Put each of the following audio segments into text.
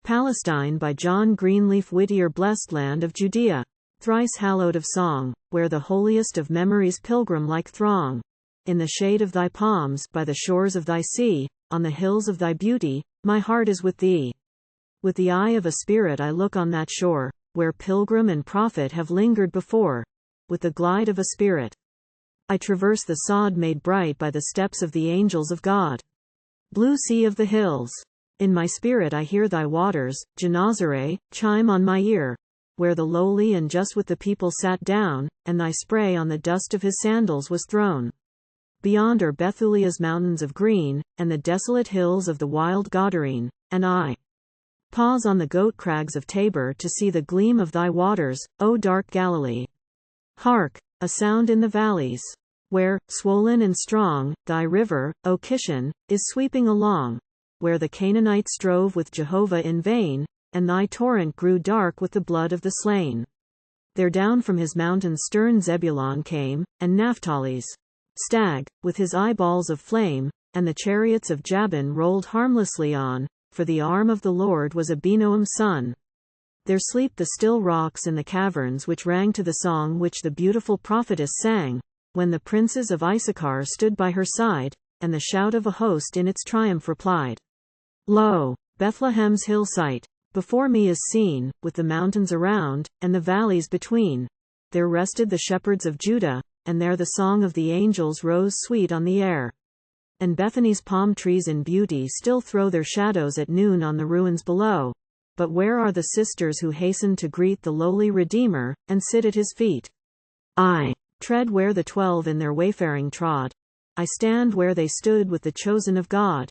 Palestine by John Greenleaf. Whittier. Blest land of Judea, thrice hallowed of song, where the holiest of memories pilgrim-like throng. In the shade of thy palms, by the shores of thy sea, on the hills of thy beauty, my heart is with thee. With the eye of a spirit I look on that shore, where pilgrim and prophet have lingered before. With the glide of a spirit, I traverse the sod made bright by the steps of the angels of God. Blue sea of the hills, in my spirit I hear thy waters, Genasseret, chime on my ear, where the lowly and just with the people sat down, and thy spray on the dust of his sandals was thrown. Beyond are Bethulia's mountains of green, and the desolate hills of the wild Godarene, and I pause on the goat-crags of Tabor to see the gleam of thy waters, O dark Gallilee. Hark, a sound in the valleys, where, swollen and strong, thy river, O Kishon, is sweeping along, where the Canaanites strove with Jehovah in vain, and thy torrent grew dark with the blood of the slain. There down from his mountains stern Zebulun came, and Naphtali's stag, with his eyeballs of flame, and the chariots of Jabin rolled harmlessly on, for the arm of the Lord was Abinoam's son. There sleep the still rocks in the caverns which rang to the song which the beautiful prophetess sang, when the princes of Issachar stood by her side, and the shout of a host in its triumph replied. Lo, Bethlehem's hill site before me is seen, with the mountains around, and the valleys between. There rested the shepherds of Judah, and there the song of the angels rose sweet on the air. And Bethany's palm trees in beauty still throw their shadows at noon on the ruins below. But where are the sisters who hasten to greet the lowly Redeemer, and sit at his feet? I tread where the 12 in their wayfaring trod. I stand where they stood with the chosen of God.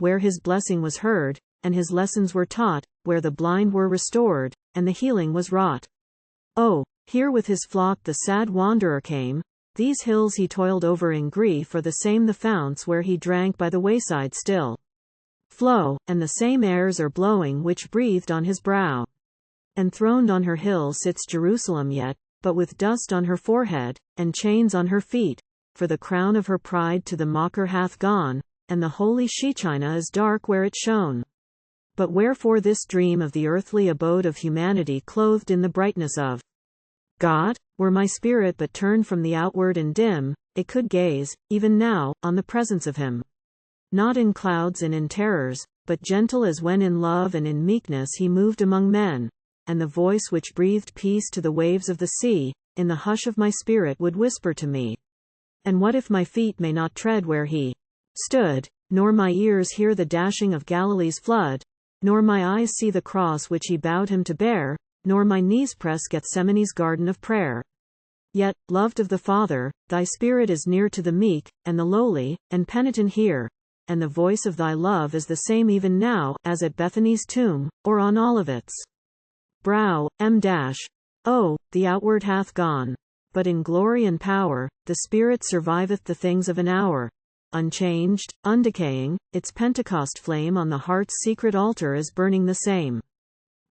Where his blessing was heard, and his lessons were taught, where the blind were restored, and the healing was wrought. Oh, here with his flock the sad wanderer came. These hills he toiled over in grief are the same the founts where he drank by the wayside still flow, and the same airs are blowing which breathed on his brow. Enthroned on her hill sits Jerusalem yet, but with dust on her forehead, and chains on her feet, for the crown of her pride to the mocker hath gone, and the holy Shekinah is dark where it shone. But wherefore this dream of the earthly abode of humanity clothed in the brightness of God? Were my spirit but turned from the outward and dim, it could gaze, even now, on the presence of him. Not in clouds and in terrors, but gentle as when in love and in meekness he moved among men, and the voice which breathed peace to the waves of the sea, in the hush of my spirit would whisper to me. And what if my feet may not tread where he stood, nor my ears hear the dashing of Galilee's flood, nor my eyes see the cross which he bowed him to bear, nor my knees press Gethsemane's garden of prayer? Yet, loved of the Father, thy spirit is near to the meek, and the lowly, and penitent here, and the voice of thy love is the same even now, as at Bethany's tomb, or on Olivet's brow. Oh, the outward hath gone, but in glory and power, the Spirit surviveth the things of an hour. Unchanged, undecaying, its Pentecost flame on the heart's secret altar is burning the same.